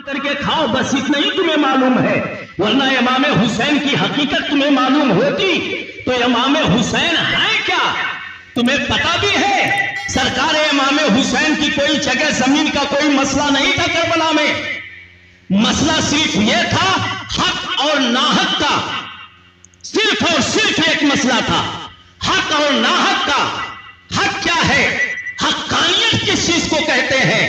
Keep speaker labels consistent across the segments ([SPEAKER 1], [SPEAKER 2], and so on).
[SPEAKER 1] करके खाओ, बस इतना ही तुम्हें मालूम है, वरना इमाम हुसैन की हकीकत तुम्हें मालूम होती तो इमाम हुसैन है क्या तुम्हें पता भी है। सरकार इमाम हुसैन की कोई जगह जमीन का कोई मसला नहीं था करबला में, मसला सिर्फ यह था हक और नाहक का, सिर्फ और सिर्फ एक मसला था हक और नाहक का। हक क्या है, हक्कानियत किस चीज को कहते हैं,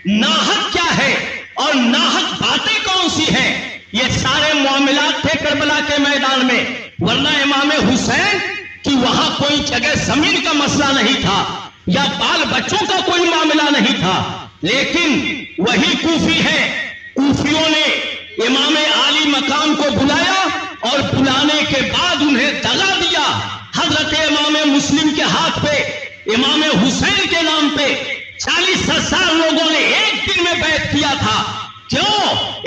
[SPEAKER 1] नाहक क्या है और नाहक बातें कौन सी हैं, ये सारे मामलात थे करबला के मैदान में। वरना इमाम हुसैन कि वहां कोई जगह जमीन का मसला नहीं था या बाल बच्चों का कोई मामला नहीं था, लेकिन वही कूफी है, कूफियों ने इमाम आली मकाम को बुलाया और बुलाने के बाद उन्हें दगा दिया। हजरत इमाम मुस्लिम के हाथ पे इमाम हुसैन के नाम पे 40,000 लोगों ने एक दिन में बैत किया था। क्यों?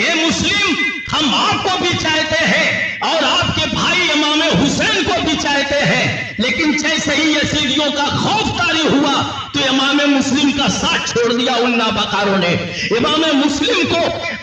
[SPEAKER 1] ए मुस्लिम, हम आपको भी चाहते हैं और आपके भाई इमाम हुसैन को भी चाहते हैं, लेकिन जैसे ही यजीदियों का खौफ तारी हुआ तो इमाम मुस्लिम का साथ छोड़ दिया उन नाबकारों ने। इमाम मुस्लिम को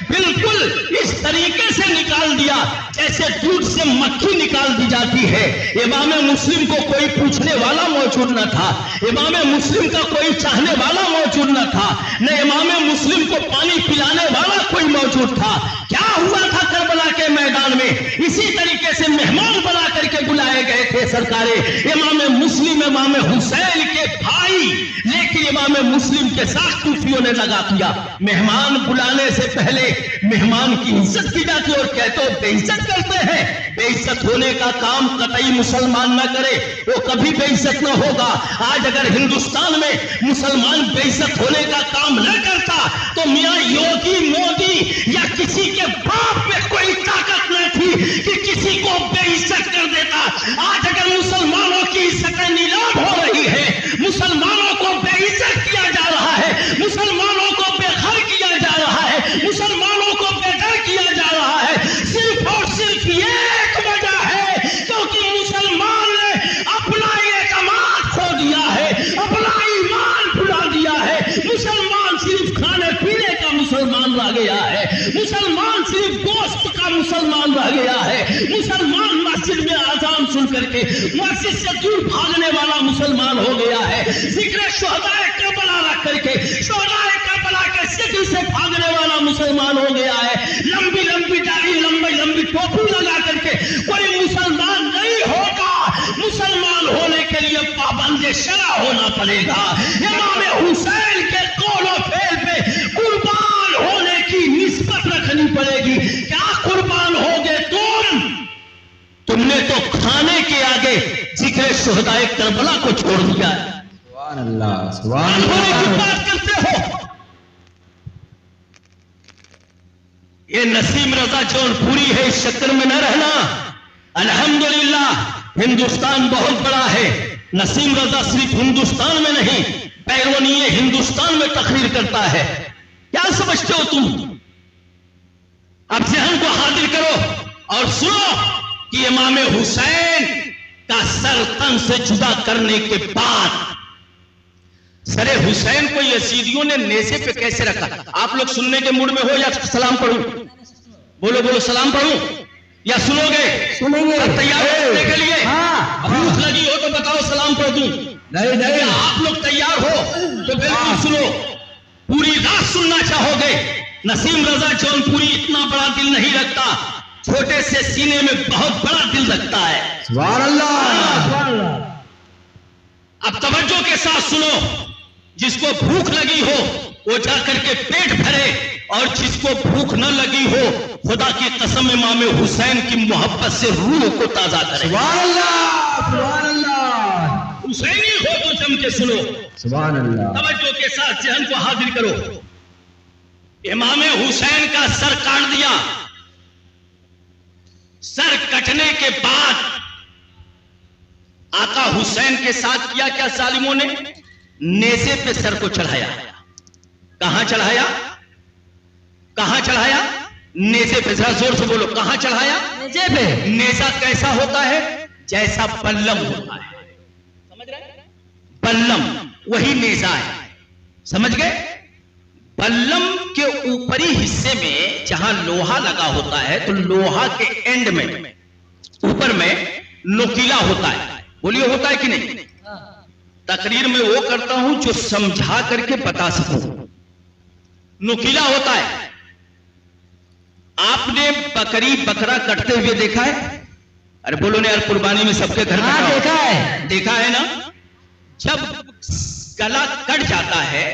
[SPEAKER 1] बिल्कुल इस तरीके से निकाल दिया जैसे दूध से मक्खी निकाल दी जाती है। इमाम मुस्लिम को कोई पूछने वाला मौजूद न था, इमाम मुस्लिम का कोई चाहने वाला मौजूद न था, न इमाम मुस्लिम को पानी पिलाने वाला कोई मौजूद था। क्या हुआ था करबला के मैदान में, इसी तरीके से मेहमान बना करके बुलाए गए थे सरकारे इमाम मुस्लिम इमाम हुसैन के भाई, लेकिन इमाम मुस्लिम के साथ कूफियों ने लगा दिया। मेहमान बुलाने से पहले मेहमान की इज्जत की जाती और कहते हो बेइज्जत करते हैं। बेइज्जत होने का काम कतई मुसलमान न करे, वो कभी बेइज्जत न होगा। आज अगर हिंदुस्तान में मुसलमान बेइज्जत होने का काम न करता तो मियां योगी मोदी या किसी के बाप में कोई ताकत न थी कि किसी को बेइज्जत कर देता। आज अगर मुसलमानों की इज्जतें नीलाम हो रही है, मुसलमानों को बेइज्जत किया जा रहा है, मुसलमानों को बेघर किया जा रहा है, मुसलमानों को बेघर किया जा रहा है, सिर्फ और सिर्फ एक वजह है क्योंकि मुसलमान ने अपना एतमाद खो दिया है, अपना ईमान भुला दिया है। मुसलमान सिर्फ खाने पीने का मुसलमान रह गया है, मुसलमान सिर्फ गोश्त का मुसलमान रह गया है, मुसलमान मस्जिद में आजान सुन करके मस्जिद से दूर भागने वाला मुसलमान हो गया है, जिक्र शुहदाए करबला रख करके शुहदाए करबला के जिक्र से भागने वाला मुसलमान हो गया है। लंबी लंबी दाढ़ी, लंबी लंबी टोपी लगा करके कोई मुसलमान नहीं होगा। मुसलमान होने के लिए पाबंद शरा होना पड़ेगा। इमाम हुसैन के कौलो फेल पे कुर्बान होने की निस्बत रखनी पड़ेगी। क्या कुर्बान होगे तुमने तो खाने के आगे जिक्र शुहदाए करबला को छोड़ दिया है। सुभान अल्लाह, सुभान अल्लाह की बात करते हो। ये नसीम रजा जौनपुरी है, इस चक्कर में न रहना। अल्हम्दुलिल्लाह हिंदुस्तान बहुत बड़ा है। नसीम रजा सिर्फ हिंदुस्तान में नहीं, बैरूनीय हिंदुस्तान में तकरीर करता है। क्या समझते हो तुम? अब जहन को हाजिर करो और सुनो कि इमाम हुसैन का सर तन से जुदा करने के बाद सरे हुसैन को यजीदियों ने नेज़े पे कैसे रखा। आप लोग सुनने के मूड में हो या सलाम पढ़ूं? बोलो बोलो, सलाम पढ़ूं या सुनोगे? सुनेंगे। तैयार हो सुनने के लिए? हाँ। भूख लगी हो तो बताओ, सलाम पढ़ दूं? नहीं नहीं। आप लोग तैयार हो तो बिल्कुल सुनो, पूरी रात सुनना चाहोगे। नसीम रजा जौनपुरी इतना बड़ा दिल नहीं रखता, छोटे से सीने में बहुत बड़ा दिल रखता है। सुभान अल्लाह, सुभान अल्लाह। अब तवज्जो के साथ सुनो, जिसको भूख लगी हो वो जाकर के पेट भरे, और जिसको भूख न लगी हो खुदा की कसम इमाम हुसैन की मोहब्बत से रूह को ताजा करे। सुभान अल्लाह, सुभान अल्लाह। हुसैनी हो तो जम के सुनो। सुभान अल्लाह। तवज्जो के साथ जहन को हाजिर करो। इमाम हुसैन का सर काट दिया। सर कटने के बाद आका हुसैन के साथ किया क्या जालिमों ने? नेज़े पे सर को चढ़ाया। कहां चढ़ाया? कहां चढ़ाया? नेज़े पे। जरा जोर से बोलो, कहां चढ़ाया? नेज़े पे। नेज़ा कैसा होता है? जैसा पल्लम होता है, समझ रहे? पल्लम वही नेज़ा है, समझ गए? बल्लम के ऊपरी हिस्से में जहां लोहा लगा होता है तो लोहा के एंड में ऊपर में नुकीला होता है। बोलिए होता है कि नहीं? तकरीर में वो करता हूं जो समझा करके बता सकूं। नुकीला होता है। आपने बकरी बकरा कटते हुए देखा है? अरे बोलो ना यार, कुर्बानी में सबके घर में
[SPEAKER 2] देखा है।
[SPEAKER 1] देखा है ना? जब गला कट जाता है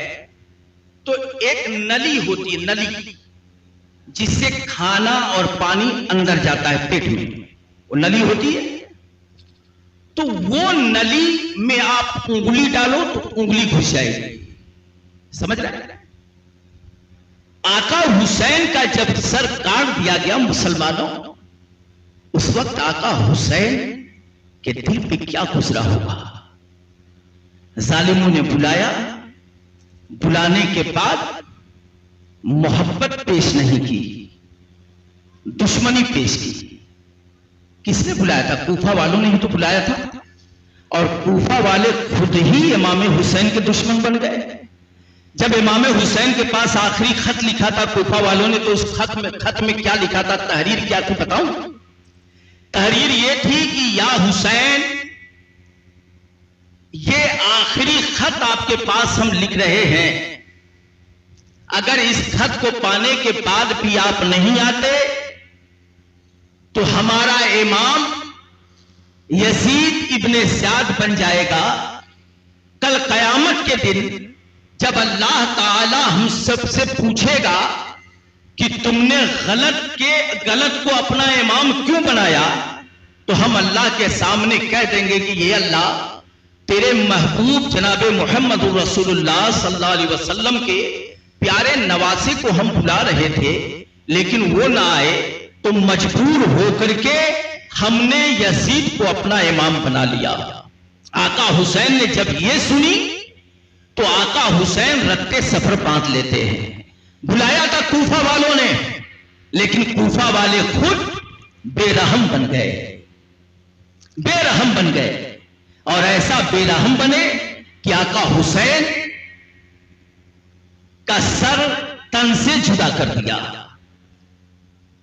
[SPEAKER 1] तो एक नली होती है, नली जिससे खाना और पानी अंदर जाता है पेट में, वो नली होती है। तो वो नली में आप उंगली डालो तो उंगली घुस जाएगी। समझ रहे हैं? आका हुसैन का जब सर काट दिया गया मुसलमानों, उस वक्त आका हुसैन के दिल पे क्या गुजरा होगा। जालिमों ने बुलाया, बुलाने के बाद मोहब्बत पेश नहीं की, दुश्मनी पेश की। किसने बुलाया था? कूफा वालों ने ही तो बुलाया था। और कूफा वाले खुद ही इमाम हुसैन के दुश्मन बन गए। जब इमाम हुसैन के पास आखिरी खत लिखा था कूफा वालों ने, तो उस खत में क्या लिखा था? तहरीर क्या थी बताऊं? तहरीर ये थी कि या हुसैन, ये आखिरी खत आपके पास हम लिख रहे हैं। अगर इस खत को पाने के बाद भी आप नहीं आते तो हमारा इमाम यजीद इब्ने ज़ियाद बन जाएगा। कल कयामत के दिन जब अल्लाह ताला हम सबसे पूछेगा कि तुमने गलत को अपना इमाम क्यों बनाया, तो हम अल्लाह के सामने कह देंगे कि ये अल्लाह, तेरे महबूब जनाबे मोहम्मद रसूलुल्लाह सल्लल्लाहु अलैहि वसल्लम के प्यारे नवासे को हम बुला रहे थे, लेकिन वो ना आए, तो मजबूर होकर के हमने यजीद को अपना इमाम बना लिया। आका हुसैन ने जब ये सुनी तो आका हुसैन रत्ते सफर बांध लेते हैं। बुलाया था कूफा वालों ने, लेकिन कूफा वाले खुद बेरहम बन गए, बेरहम बन गए। और ऐसा बेरहम बने कि आका हुसैन का सर तन से जुदा कर दिया।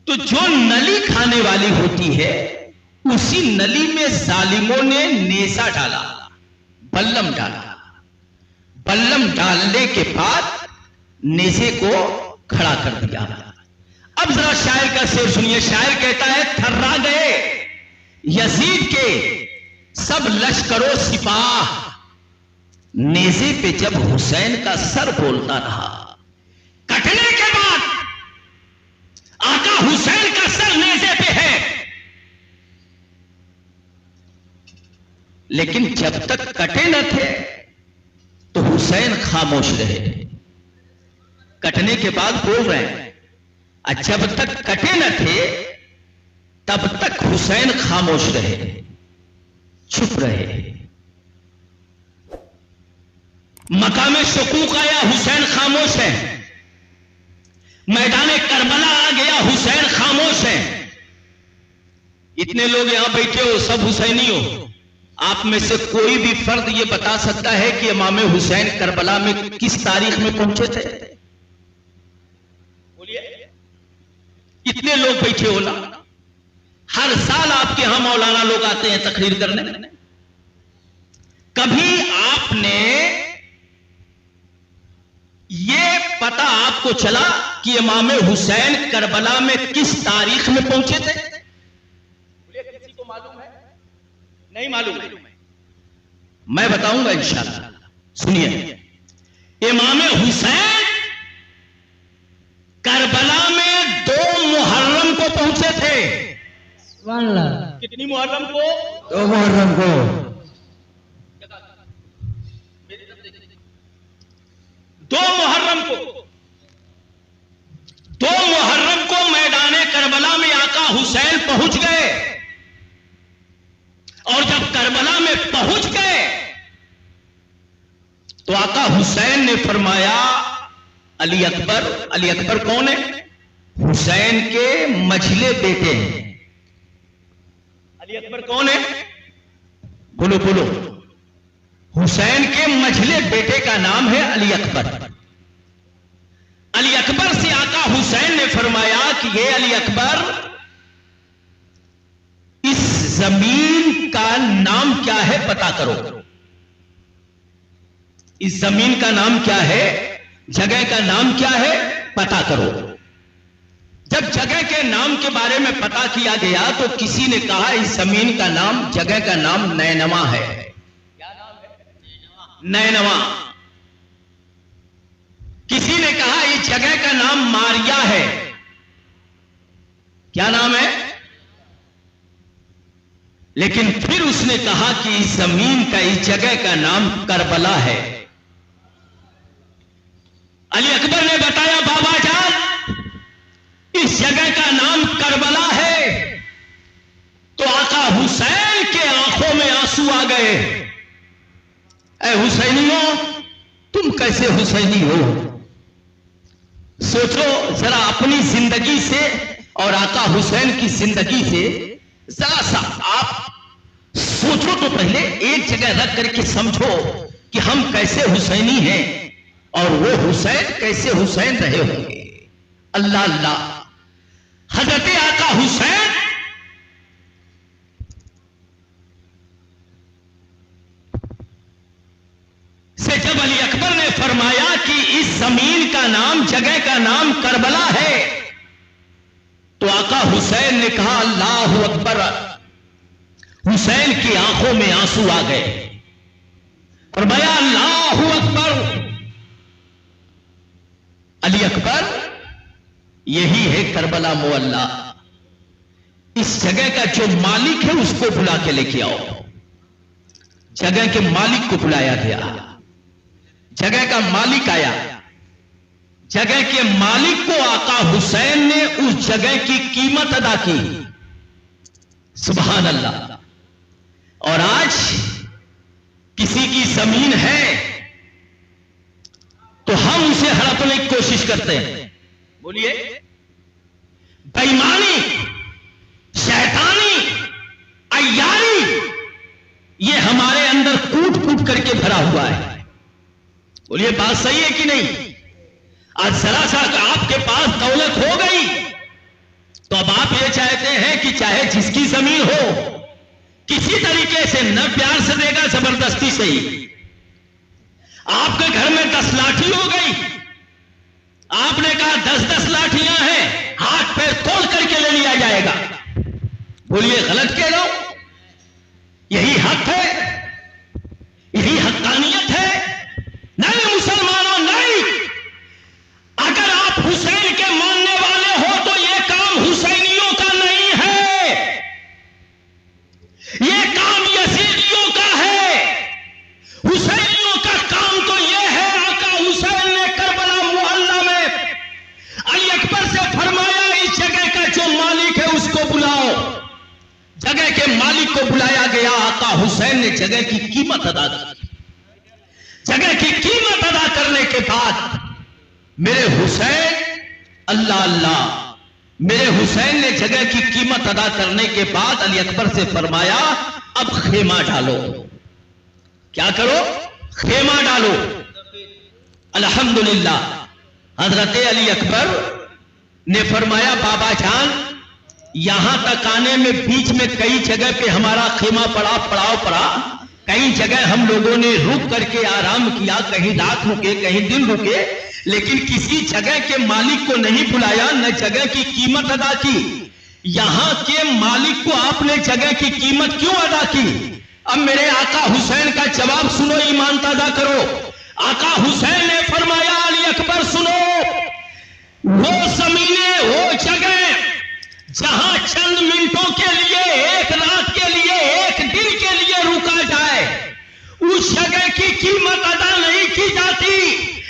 [SPEAKER 1] तो जो नली खाने वाली होती है, उसी नली में जालिमों ने नेजा डाला, बल्लम डाला। बल्लम डालने के बाद नेजे को खड़ा कर दिया। अब जरा शायर का शेर सुनिए। शायर कहता है, थर्रा गए यजीद के सब लश्करों सिपाह, नेजे पे जब हुसैन का सर बोलता रहा। कटने के बाद आका हुसैन का सर नेजे पे है, लेकिन जब तक कटे न थे तो हुसैन खामोश रहे। कटने के बाद बोल रहे हैं, और जब तक कटे न थे तब तक हुसैन खामोश रहे, चुप रहे। मकामे शकूक आया, हुसैन खामोश है। मैदान करबला आ गया, हुसैन खामोश है। इतने लोग यहां बैठे हो, सब हुसैनी हो। आप में से कोई भी फर्द ये बता सकता है कि इमाम हुसैन करबला में किस तारीख में पहुंचे थे? बोलिए। इतने लोग बैठे हो ना, हर साल आपके यहां मौलाना लोग आते हैं तकरीर करने। कभी आपने ये पता आपको चला कि इमाम हुसैन करबला में किस तारीख में पहुंचे थे? किसी को मालूम है? नहीं मालूम है। मैं बताऊंगा इंशाअल्लाह। सुनिए, इमाम हुसैन करबला में 2 मुहर्रम को पहुंचे थे। कितनी मुहर्रम को?
[SPEAKER 2] 2 मुहर्रम को।
[SPEAKER 1] 2 मुहर्रम को। 2 मुहर्रम को मैदान करबला में आका हुसैन पहुंच गए। और जब करबला में पहुंच गए तो आका हुसैन ने फरमाया, अली अकबर। अली अकबर कौन है? हुसैन के मझले बेटे हैं। अली अकबर कौन है? बोलो बोलो। हुसैन के मझले बेटे का नाम है अली अकबर। अली अकबर से आका हुसैन ने फरमाया कि ये अली अकबर, इस जमीन का नाम क्या है पता करो। इस जमीन का नाम क्या है, जगह का नाम क्या है पता करो। जब जगह के नाम के बारे में पता किया गया तो किसी ने कहा इस जमीन का नाम, जगह का नाम नैनवा है। क्या नाम है? नैनवा। किसी ने कहा इस जगह का नाम मारिया है। क्या नाम है? लेकिन फिर उसने कहा कि इस जमीन का, इस जगह का नाम करबला है। अली अकबर ने बताया बाबा जान, इस जगह का नाम करबला है। तो आका हुसैन के आंखों में आंसू आ गए। ऐ हुसैनियों, तुम कैसे हुसैनी हो? सोचो जरा अपनी जिंदगी से और आका हुसैन की जिंदगी से जरा सा आप सोचो तो पहले, एक जगह रख करके समझो कि हम कैसे हुसैनी हैं और वो हुसैन कैसे हुसैन रहे होंगे। अल्लाह अल्लाह। हजरत आका हुसैन से जब अली अकबर ने फरमाया कि इस जमीन का नाम, जगह का नाम करबला है, तो आका हुसैन ने कहा अल्लाहु अकबर। हुसैन की आंखों में आंसू आ गए। फरमाया अल्लाहु अकबर। अली अकबर, यही है करबला मोहल्ला। इस जगह का जो मालिक है उसको बुला के लेके आओ। जगह के मालिक को बुलाया गया। जगह का मालिक आया। जगह के मालिक को आका हुसैन ने उस जगह की कीमत अदा की। सुभान अल्लाह। और आज किसी की जमीन है तो हम उसे हड़पने की कोशिश करते हैं। बोलिए, बेईमानी, शैतानी, अय्यारी, ये हमारे अंदर कूट कूट करके भरा हुआ है। बोलिए, बात सही है कि नहीं? आज जरा सा आपके पास दौलत हो गई तो अब आप ये चाहते हैं कि चाहे जिसकी जमीन हो, किसी तरीके से, न प्यार से देगा, जबरदस्ती से ही। आपके घर में 10 लाठी हो गई, आपने कहा 10-10 लाठियां हैं, हाथ पैर तोड़ करके ले लिया जाएगा। बोलिए, गलत कह रहा हूं? यही हक है? यही हक्कानियत है? नहीं मुसलमानों, नहीं। अगर आप हुसैन के मानने वाले हो तो यह काम हुसैनियों का नहीं है, यह काम यजीदियों का है। हुसैनियों का काम तो यह है, आका हुसैन ने करबला मोहल्ला में अली अकबर से फरमाया इस जगह का जो मालिक है उसको बुलाओ। जगह के मालिक को बुलाया गया। आका हुसैन ने जगह की कीमत अदा की। जगह की कीमत अदा करने के बाद मेरे हुसैन, अल्लाह अल्लाह, मेरे हुसैन ने जगह की कीमत अदा करने के बाद अली अकबर से फरमाया अब खेमा डालो। क्या करो? खेमा डालो। अल्हम्दुलिल्लाह। हजरत अली अकबर ने फरमाया बाबा जान, यहां तक आने में बीच में कई जगह पे हमारा खेमा पड़ा, पड़ाव पड़ा। कई जगह हम लोगों ने रुक करके आराम किया, कहीं रात रुके, कहीं दिन रुके, लेकिन किसी जगह के मालिक को नहीं बुलाया, न जगह की कीमत अदा की। यहां के मालिक को आपने जगह की कीमत क्यों अदा की? अब मेरे आका हुसैन का जवाब सुनो, ईमान ताजा करो। आका हुसैन ने फरमाया अली अकबर सुनो, वो जमीनें, वो जगह जहां चंद मिनटों के लिए, एक रात के लिए, एक दिन के लिए रुका जाए, उस जगह की कीमत अदा नहीं की जाती।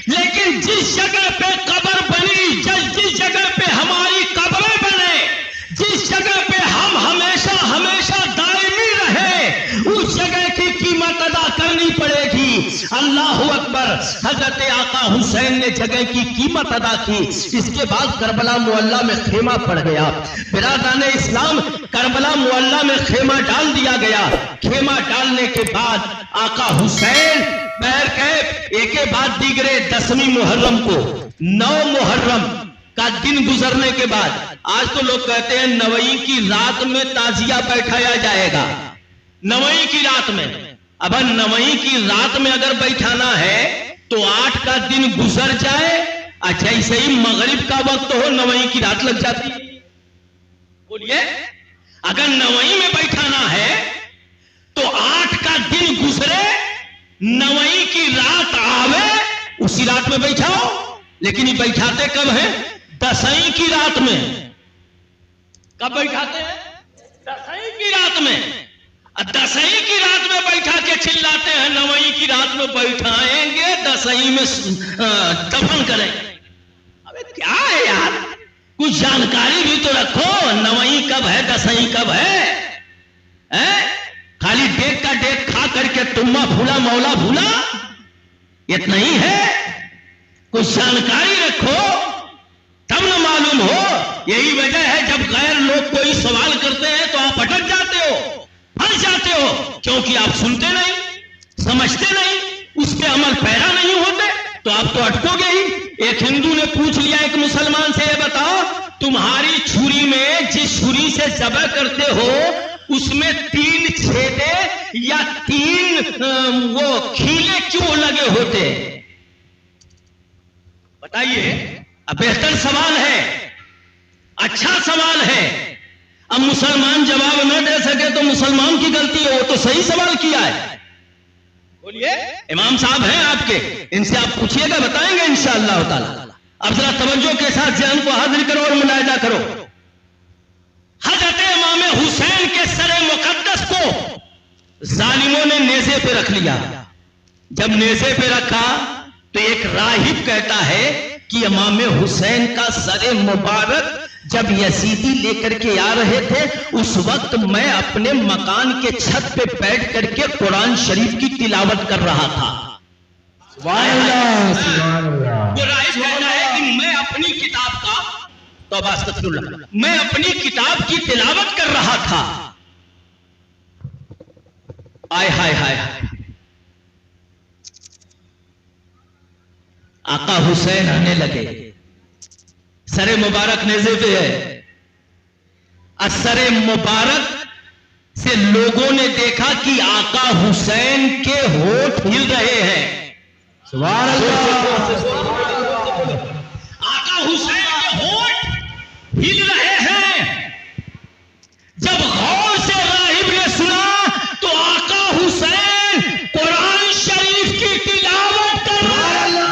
[SPEAKER 1] लेकिन जिस जगह पे कब्र बनी, जिस जगह पे हमारी कब्रें बने, जिस जगह पे हम हमेशा हमेशा दायमी रहे, उस जगह की कीमत अदा करनी पड़ेगी। अल्लाहु अकबर। हजरत आका हुसैन ने जगह की कीमत अदा की। इसके बाद करबला मोहल्ला में खेमा पड़ गया। बिरादरान इस्लाम, करबला मोहल्ला में खेमा डाल दिया गया। खेमा डालने के बाद आका हुसैन पैर के एके बाद दीगरे 10वीं मुहर्रम को 9 मुहर्रम का दिन गुजरने के बाद, आज तो लोग कहते हैं नवई की रात में ताजिया बैठाया जाएगा, नवई की रात में। अब नवई की रात में अगर बैठाना है तो 8 का दिन गुजर जाए, अच्छा ऐसे ही मगरिब का वक्त हो, नवई की रात लग जाती है। बोलिए, अगर नवई में बैठाना है तो 8 का दिन गुजरे, नवई की रात आवे, उसी रात में बैठाओ। लेकिन ये बैठाते कब है? दसईं की रात में। कब बैठाते हैं? दसईं की रात में। दसईं की रात में बैठा के चिल्लाते हैं नवई की रात में बैठाएंगे, दसईं में दफन करेंगे। अबे क्या है यार, कुछ जानकारी भी तो रखो, नवई कब है, दसईं कब है? खाली डेट का डेट खा करके तुम्मा भूला मौला भूला, इतना ही है। कुछ जानकारी रखो तब न मालूम हो। यही वजह है जब गैर लोग कोई सवाल करते हैं तो आप अटक जाते हो, फंस जाते हो, क्योंकि आप सुनते नहीं, समझते नहीं, उस पे अमल पैरा नहीं होते, तो आप तो अटकोगे ही। एक हिंदू ने पूछ लिया एक मुसलमान से, ये बताओ तुम्हारी छुरी में जिस छुरी से ज़बह करते हो उसमें 3 छेदे या 3 वो खीले क्यों लगे होते? बताइए। अब बेहतर सवाल है, अच्छा सवाल है। अब मुसलमान जवाब न दे सके तो मुसलमान की गलती है, वो तो सही सवाल किया है। बोलिए, इमाम साहब हैं आपके, इनसे आप पूछिएगा, बताएंगे इंशाअल्लाह ताला। अब जरा तवज्जो के साथ ज़हन को हाजिर करो और मुलाहिजा करो। हज़रत इमाम हुसैन के सरे मुकद्दस को जालिमों ने नेज़े पे रख लिया। जब नेज़े पे रखा तो एक राहिब कहता है कि इमाम हुसैन का सरे मुबारक जब यजीदी लेकर के आ रहे थे, उस वक्त मैं अपने मकान के छत पे बैठ करके कुरान शरीफ की तिलावत कर रहा था। वो राइस कहता है कि मैं अपनी किताब का मैं अपनी किताब की तिलावत कर रहा था। आय हाय हाय, आका हुसैन आने लगे, सरे मुबारक नेज़े पे है। असरे मुबारक से लोगों ने देखा कि आका हुसैन के होठ हिल रहे हैं। सुभान अल्लाह। आका हुसैन के होठ हिल रहे हैं। जब गौर से राहिब ने सुना तो आका हुसैन कुरान शरीफ की तिलावत कर रहे हैं।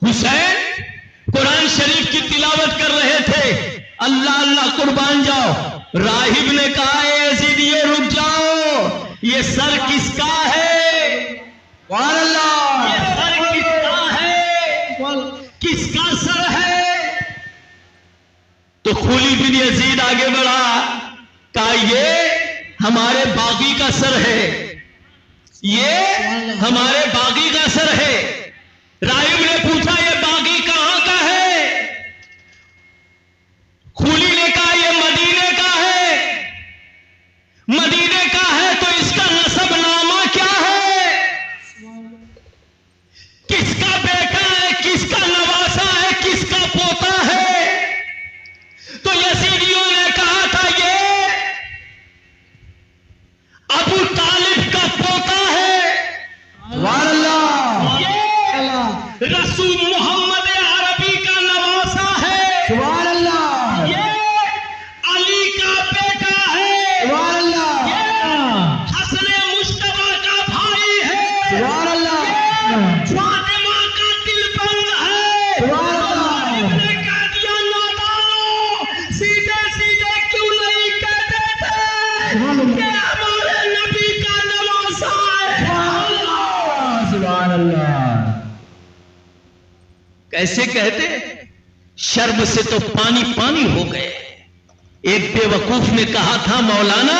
[SPEAKER 1] हुसैन कुरान शरीफ की तिलावत कर रहे थे। अल्लाह अल्लाह कुर्बान जाओ। राहिब ने कहा, यजीदियों रुक जाओ, ये सर किसका है? ये सर किसका है? किसका सर है? तो खुली बिन यजीद आगे बढ़ा, कहा ये हमारे बागी का सर है, ये हमारे बागी का सर है। राहिब ने पूछा, ये बागी कहां का है? खुली ने कहा, ये मदीने का है। मदीने का है तो इसका नसबनामा क्या है? किसका बेटा है, किसका नवासा है, किसका पोता है? तो यजीदियों ने कहा था, ये अबू तालिब का पोता है। ये रसूल मोहम्मद अरबी का नवासा है। ये अली का बेटा है। ये हसन मुश्तबा का भाई है। फातिमा का दिलबंद है। इब्ने कादिया नादानो सीधे सीधे क्यों नहीं कहते थे कि हमारे नबी का नवासा है? सुभान अल्लाह। कैसे कहते? शर्म से तो पानी पानी हो गए। एक बेवकूफ ने कहा था, मौलाना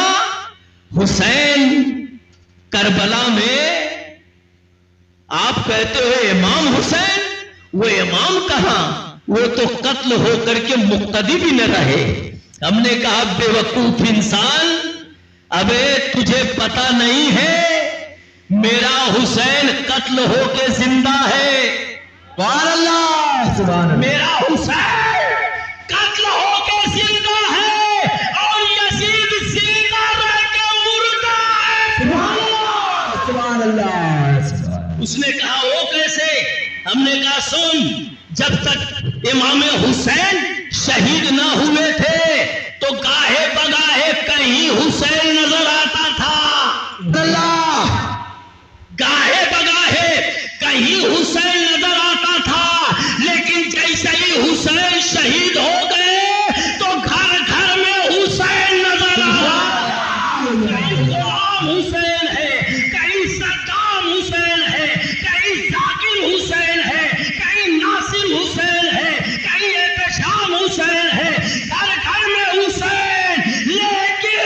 [SPEAKER 1] हुसैन करबला में आप कहते हो इमाम हुसैन, वो इमाम कहां, वो तो कत्ल होकर के मुक्तदी भी न रहे। हमने कहा, बेवकूफ इंसान, अबे तुझे पता नहीं है मेरा हुसैन कत्ल होके जिंदा है।
[SPEAKER 2] सुभान अल्लाह, सुभान अल्लाह।
[SPEAKER 1] मेरा हुसैन कत्ल होके जिंदा है और यजीद जिंदा रह के मुर्दा है।
[SPEAKER 2] सुभान अल्लाह, सुभान अल्लाह।
[SPEAKER 1] उसने कहा वो कैसे? हमने कहा सुन, जब तक इमाम हुसैन शहीद ना हुए थे तो गाहे बगाहे कहीं हुसैन नजर आता था।
[SPEAKER 2] अल्लाह,
[SPEAKER 1] गाहे बगाहे कहीं हुसैन नजर आता था, लेकिन जैसे ही हुसैन शहीद हो गए तो घर घर में हुसैन नजर आया। कहीं गुलाम हुसैन है, कहीं सद्दाम हुसैन है, कहीं जाकिर हुसैन है, कहीं नासिर हुसैन है, कहीं एहतशाम हुसैन है, घर घर में हुसैन। लेकिन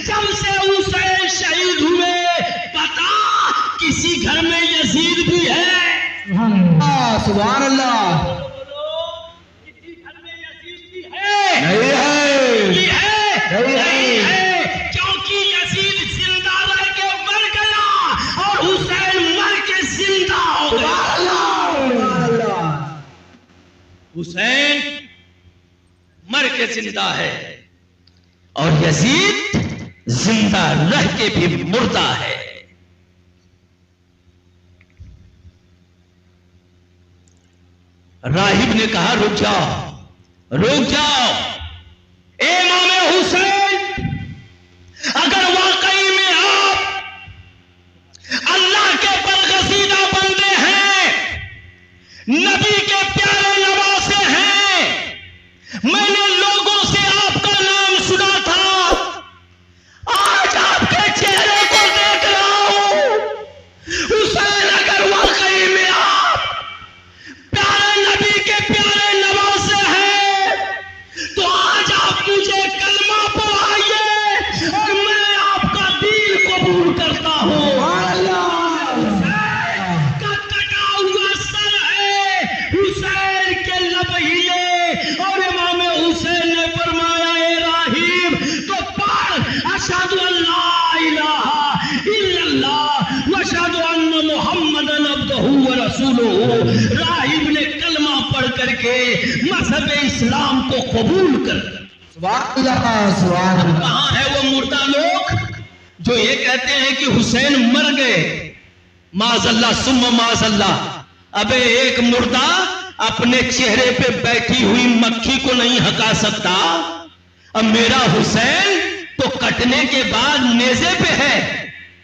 [SPEAKER 1] जब से हुसैन शहीद हुए, पता किसी घर में यजीद भी है।
[SPEAKER 2] सुभान अल्लाह।
[SPEAKER 1] किसी घर में यजीद भी है?
[SPEAKER 2] नहीं है,
[SPEAKER 1] भी है?
[SPEAKER 2] नहीं है।
[SPEAKER 1] क्योंकि यजीद जिंदा रह के मर गया और हुसैन मर के जिंदा हो गया।
[SPEAKER 2] सुभान अल्लाह।
[SPEAKER 1] हुसैन मर के जिंदा है और यजीद जिंदा रह के भी मुर्दा है। राहिब ने कहा रुक जाओ, रुक जाओ। ए इमाम हुसैन, अगर वाकई में आप अल्लाह के बरगज़ीदा बंदे हैं, नबी के प्यारे नवासे हैं, मैंने लोगों से आपका नाम सुना था, आज आपके चेहरे को देख रहा हूं। हुसैन, अगर वाकई में आप प्यारे नबी के प्यारे नवासे हैं तो आज आप मुझे कलमा पढ़ाइए और मैं आपका दीन कबूल करता हूं। का कटा हुआ सर है हुसैन के लबहीले, और इमाम हुसैन ने फरमाया ए राहिब तो पढ़ अशहदु अल्ला इलाहा इल्लल्लाह व अशहदु अन्ना मुहम्मदन अब्दुहु व रसूलुहु। राहिब ने कलमा पढ़ करके मजहब इस्लाम को कबूल कर।
[SPEAKER 2] सुभान अल्लाह, सुभान अल्लाह।
[SPEAKER 1] कहां है वो मुर्दा लोग जो ये कहते हैं कि हुसैन मर गए? माज़अल्लाह सुम्मा माज़अल्लाह। अबे एक मुर्दा अपने चेहरे पे बैठी हुई मक्खी को नहीं हका सकता। अब मेरा हुसैन तो कटने के बाद नेज़े पे है,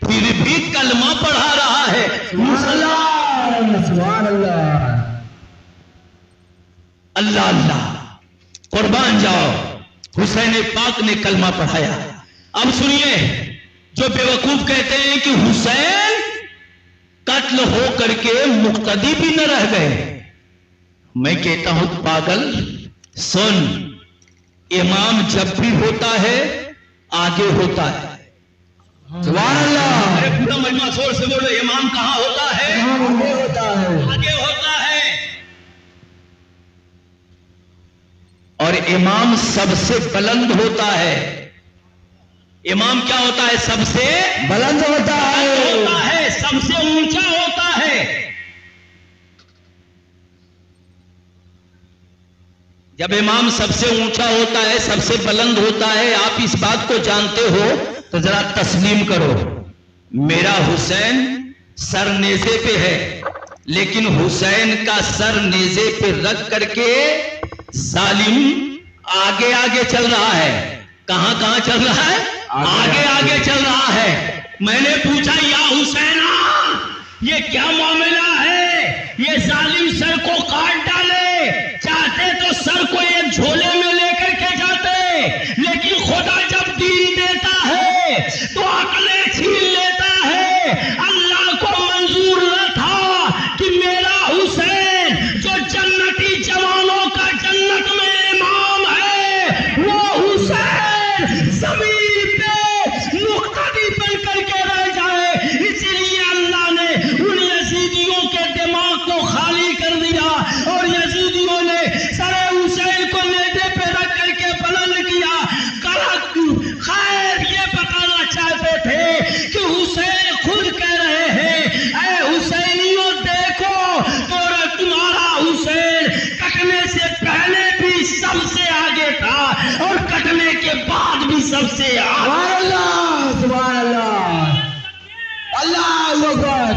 [SPEAKER 1] फिर भी कलमा पढ़ा रहा है।
[SPEAKER 2] सुभान अल्लाह।
[SPEAKER 1] अल्लाह अल्लाह, कुर्बान जाओ, हुसैन पाक ने कलमा पढ़ाया। अब सुनिए, जो बेवकूफ कहते हैं कि हुसैन कत्ल हो करके मुक्तदी भी न रह गए, मैं कहता हूं पागल, सुन, इमाम जब भी होता है आगे होता है।
[SPEAKER 2] सुभान अल्लाह।
[SPEAKER 1] अरे पूरा मजमा जोर से बोलो, इमाम कहां होता है?
[SPEAKER 2] आगे होता है।
[SPEAKER 1] आगे होता है। और इमाम सबसे बुलंद होता है। इमाम क्या होता है? सबसे
[SPEAKER 2] बुलंद होता
[SPEAKER 1] होता
[SPEAKER 2] है।
[SPEAKER 1] है, सबसे ऊंचा होता है। जब इमाम सबसे ऊंचा होता है, सबसे बुलंद होता है, आप इस बात को जानते हो तो जरा तस्लीम करो। मेरा हुसैन सर नेज़े पे है, लेकिन हुसैन का सर नेज़े पे रख करके जालिम आगे आगे चल रहा है। कहां कहां चल रहा है? आगे आगे चल रहा है। मैंने पूछा या हुसैना, ये क्या मामला है? ये जालिम सर को काट डाले, चाहते तो सर को एक झोले में लेकर के जाते, लेकिन खुदा जब दीन देता है तो अकलें छीन लेता है। अल्लाह को मंजूर न था कि मेरा हुसैन जो जन्नती जवानों का जन्नत में इमाम है, वो हुसैन जमीन पे मुक्तदी बन करके रह जाए। इसलिए अल्लाह ने उन यजीदियों के दिमाग को खाली कर दिया और कटने से पहले भी सबसे आगे था और कटने के बाद भी सबसे आगे।
[SPEAKER 2] सुभान अल्लाह, अल्लाहू अकबर,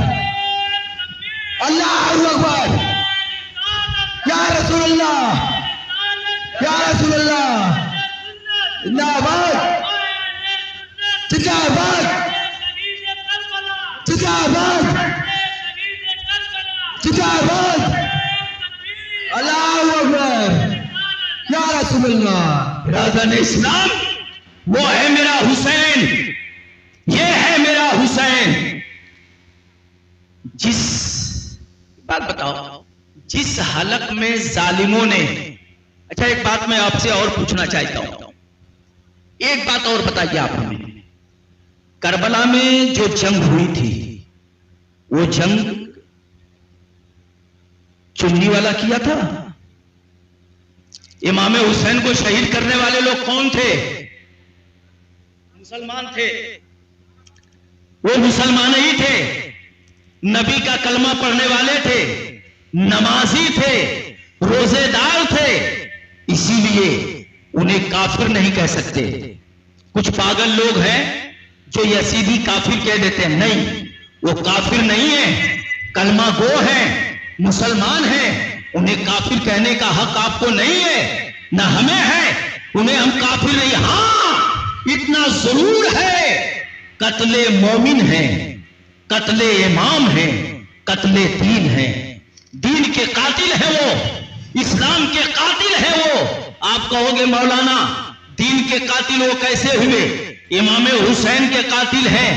[SPEAKER 2] अल्लाहू अकबर। या रसूल अल्लाह, या रसूल अल्लाह, जिंदाबाद, जिंदाबाद, जिंदाबाद, जिंदाबाद, अल्लाहू अकबर, या रसूल अल्लाह।
[SPEAKER 1] बिरादरान इस्लाम, वो है मेरा हुसैन, ये है मेरा हुसैन। जिस बात बताओ, जिस हालत में जालिमों ने, अच्छा एक बात मैं आपसे और पूछना चाहता हूं, एक बात और बताइए आप हमें, करबला में जो जंग हुई थी, वो जंग चुन्नी वाला किया था? इमाम हुसैन को शहीद करने वाले लोग कौन थे? मुसलमान थे, वो मुसलमान ही थे, नबी का कलमा पढ़ने वाले थे, नमाजी थे, रोजेदार थे, इसीलिए उन्हें काफिर नहीं कह सकते। कुछ पागल लोग हैं जो यसीदी काफिर कह देते हैं, नहीं, वो काफिर नहीं है, कलमा गो है, मुसलमान है, उन्हें काफिर कहने का हक आपको नहीं है, ना हमें है, उन्हें हम काफिर नहीं। हां, इतना जरूर है, कत्ले मोमिन है, कत्ले इमाम है, कत्ले दीन है, दीन के कातिल है वो, इस्लाम के कातिल है वो। आप कहोगे मौलाना दीन के कातिल वो कैसे हुए? इमाम हुसैन के कातिल हैं,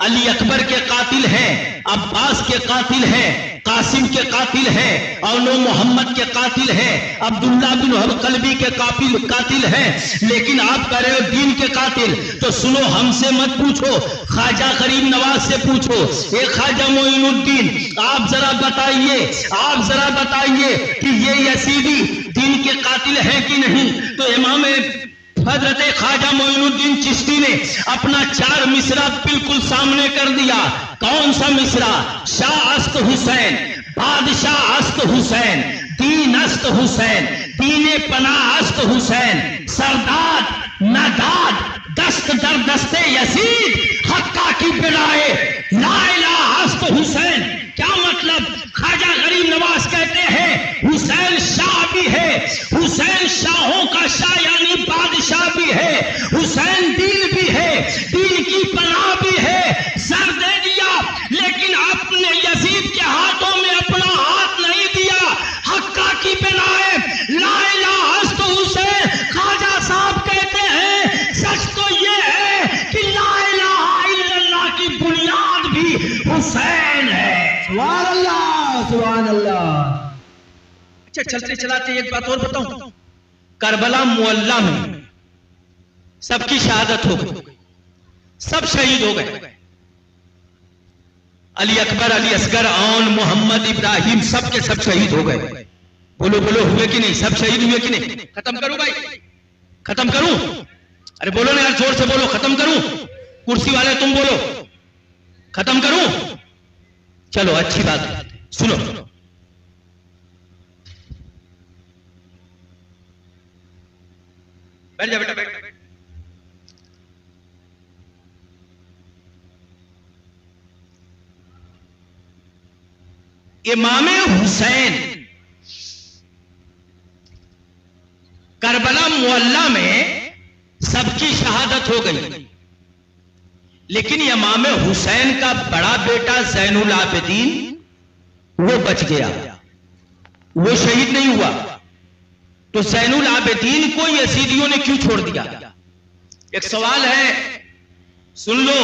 [SPEAKER 1] अली अकबर के कातिल हैं, अब्बास के कातिल हैं, कासिम के कातिल हैं, औलो मोहम्मद के कातिल हैं, अब्दुल्ला बिन कलबी के कातिल हैं। लेकिन आप कह रहे हो दीन के कातिल, तो सुनो, हमसे मत पूछो, ख्वाजा गरीब नवाज से पूछो, एक ख्वाजा मोइनुद्दीन, आप जरा बताइए कि ये यसीदी दीन के कातिल है कि नहीं? तो इमाम हजरत ख्वाजा मोइनुद्दीन चिश्ती ने अपना 4 मिसरा बिल्कुल सामने कर दिया। कौन सा मिसरा? शाह अस्त हुसैन, बादशाह अस्त हुसैन, दीन अस्त हुसैन, दीने पनाह अस्त हुसैन, सरदाद नदाद दस्त दर दस्ते यसीद, हक्का की बिलाए ला इलाहा अस्त हुसैन। क्या मतलब? ख्वाजा गरीब नवाज कहते हैं हुसैन शाह भी है, हुसैन शाहों का शाह यानी बादशाह भी है, हुसैन दीन भी है, दीन की पनाह भी है, सर दे दिया, लेकिन आपने यजीद के हाथों में अपना हाथ नहीं दिया। हक्का की बिनाए ला इलाहा अस्त हुसैन। ख्वाजा साहब कहते हैं सच तो ये है कि ला इलाहा इल्लल्लाह की बुनियाद भी हुसैन है।
[SPEAKER 2] सुभान अल्लाह, सुभान अल्लाह।
[SPEAKER 1] अच्छा, चलते चलाते एक बात और बताऊं, करबला मुअल्ला में सबकी शहादत हो गई, सब शहीद हो गए। अली अकबर, अली असगर, औन, मोहम्मद, इब्राहिम, सब के सब शहीद हो गए। बोलो बोलो, हुए कि नहीं? सब शहीद हुए कि नहीं? खत्म करूं भाई, खत्म करूं? अरे बोलो ना यार, जोर से बोलो, खत्म करूं? कुर्सी वाले तुम बोलो, खत्म करूं? चलो अच्छी बात है, सुनो, बैठ जा बेटा, बैठ। इमाम हुसैन करबला मुअल्ला में सबकी शहादत हो गई, लेकिन इमाम हुसैन का बड़ा बेटा ज़ैनुल आबिदीन वो बच गया, वो शहीद नहीं हुआ। तो ज़ैनुल आबिदीन को यजीदियों ने क्यों छोड़ दिया? एक सवाल है, सुन लो।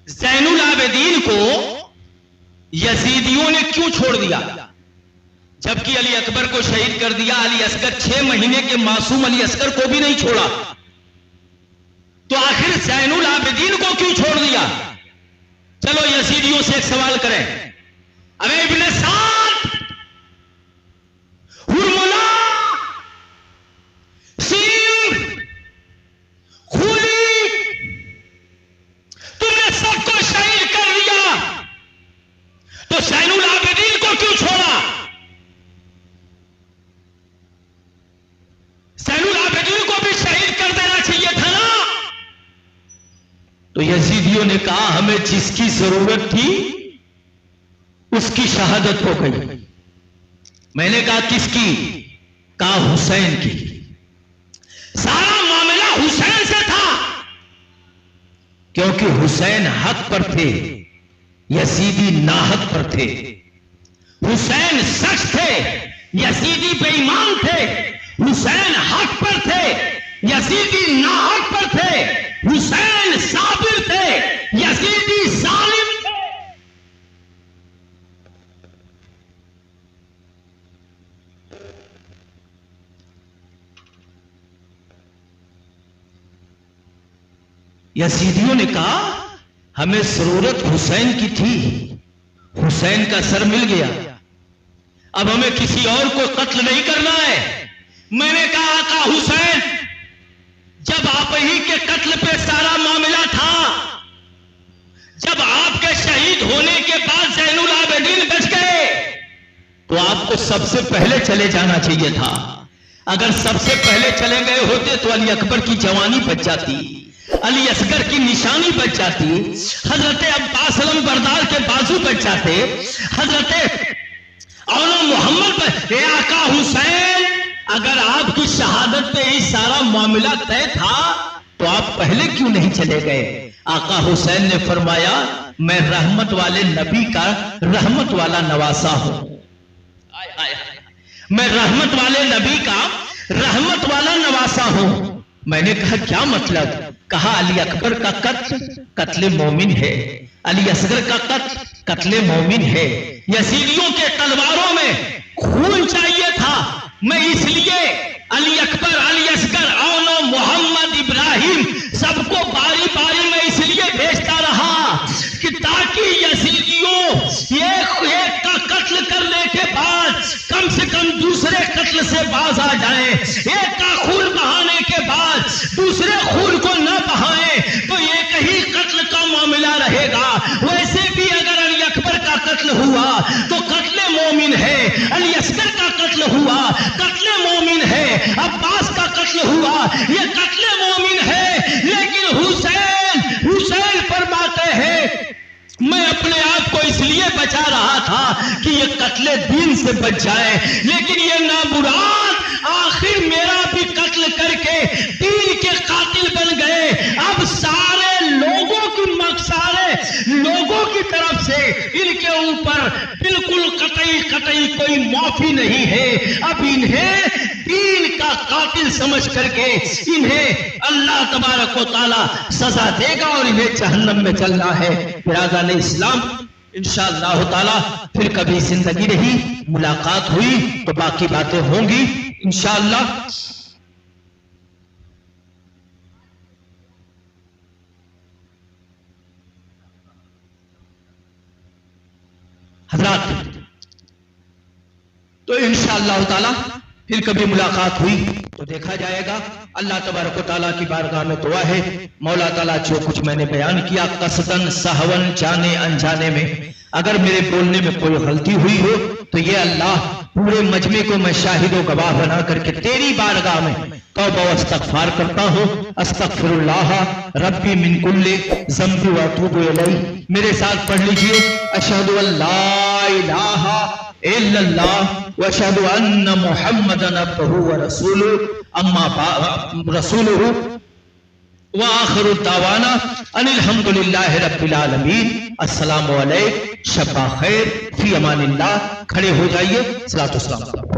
[SPEAKER 1] ज़ैनुल आबिदीन को यजीदियों ने क्यों छोड़ दिया, जबकि अली अकबर को शहीद कर दिया? अली असगर 6 महीने के मासूम अली असगर को भी नहीं छोड़ा, तो आखिर ज़ैनुल आबिदीन को क्यों छोड़ दिया? चलो यजीदियों से एक सवाल करें। अबे इब्ने साद, हुरमुला, सीर, खूली, तुमने सबको शहीद कर दिया, तो ज़ैनुल आबिदीन को क्यों छोड़ा? यजीदियों ने कहा हमें जिसकी जरूरत थी उसकी शहादत हो गई। मैंने कहा किसकी? कहा हुसैन की। सारा मामला हुसैन से था, क्योंकि हुसैन हक पर थे, यजीदी नाहक पर थे। हुसैन सच थे, यजीदी बेईमान थे। हुसैन हक पर थे, यजीदी नाहक पर थे। हुसैन साबिर थे, यजीदी जालिम थे। यजीदियों ने कहा हमें जरूरत हुसैन की थी, हुसैन का सर मिल गया, अब हमें किसी और को कत्ल नहीं करना है। मैंने कहा आका हुसैन, जब आप ही के कत्ल पे सारा मामला था, जब आपके शहीद होने के बाद ज़ैनुल आबिदीन बच गए, तो आपको सबसे पहले चले जाना चाहिए था। अगर सबसे पहले चले गए होते तो अली अकबर की जवानी बच जाती, अली असगर की निशानी बच जाती, हजरत अब्बास अलम बरदार के बाजू बच जाते, हजरत औला मोहम्मद पर। आका हुसैन, अगर आपकी शहादत पे ही सारा मामला तय था तो आप पहले क्यों नहीं चले गए? आका हुसैन ने फरमाया मैं रहमत वाले नबी का रहमत वाला नवासा हूं। मैं रहमत वाले नबी का रहमत वाला नवासा हूं। मैंने कहा क्या मतलब? कहा अली अकबर का कत्ल कत्ले मोमिन है, अली असगर का कत्ल कत्ले मोमिन है। यजीदियों के तलवारों में खून चाहिए था, मैं इसलिए अली अकबर, अली असगर, औनो मोहम्मद, इब्राहिम सबको बारी बारी में इसलिए भेजता रहा कि ताकि यजीदियों एक का कत्ल करने के बाद कम से कम दूसरे कत्ल से बाज आ जाएं। एक का खून बहाने के बाद दूसरे खून को न बहाएं तो एक ही कत्ल का मामला रहेगा। वैसे भी अगर अली अकबर का कत्ल हुआ तो कत्ले मोमिन है, अली असगर का कत्ल हुआ कत्ले मोमिन है, अब्बास का कत्ल हुआ ये कत्ले मोमिन है। लेकिन हुसैन फरमाते हैं मैं अपने आप को इसलिए बचा रहा था कि ये कत्ले दीन से बच जाए, लेकिन ये नामुराद आखिर मेरा भी कत्ल करके दीन के कातिल बन गए। अब सारे लोगों की तरफ से इनके ऊपर बिल्कुल कतई कोई माफी नहीं है। अब इन्हें दीन का कातिल समझ करके इन्हें अल्लाह तबारक व तआला सजा देगा और इन्हें जहन्नम में चलना है। बिरादरान इस्लाम, इंशाअल्लाह ताला फिर कभी जिंदगी रही, मुलाकात हुई तो बाकी बातें होंगी इंशाअल्लाह। हजरात, तो इंशाअल्लाह ताला फिर कभी मुलाकात हुई तो देखा जाएगा। अल्लाह तबारक व तआला की बारगाह में दुआ है मौला ताला जो कुछ मैंने बयान किया कसदन सहवन जाने अनजाने में अगर मेरे बोलने में कोई गलती हुई हो तो ये अल्लाह पूरे मजमे को मैं शाहिद व गवाह बना करके तेरी बारगाह में तौबा व इस्तगफार करता हूँ। अस्तगफिरुल्लाह रब्बी मिन कुल्ली ज़ंबी व अतूबु इलैह। मेरे साथ पढ़ लीजिए अशहदु अल्ला इलाहा इल्लल्लाह व अशहदु अन्ना मुहम्मदन अब्दुहु व रसूलुहु अम्मा रसूलुहु व आखिरु दावाना अनिल हम्दुलिल्लाहि रब्बिल आलमीन। अस्सलामु अलैकुम, शब्बा खैर, फी अमानिल्लाह। खड़े हो जाइए, सलातो सलाम।